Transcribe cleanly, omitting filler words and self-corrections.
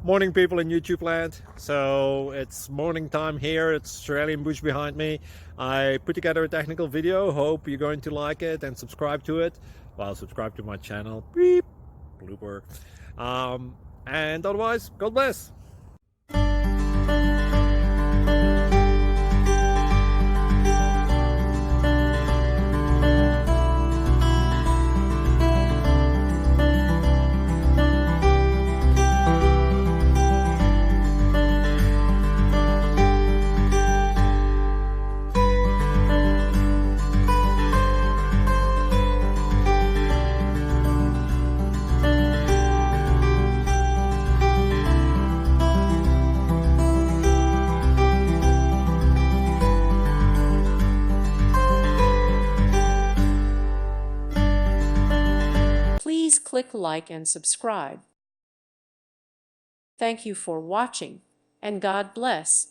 Morning, people in YouTube land. So it's morning time here. It's Australian bush behind me. I put together a technical video. Hope you're going to like it and subscribe to it. Well, subscribe to my channel. Beep, blooper. And otherwise, God bless. Please click like and subscribe. Thank you for watching, and God bless.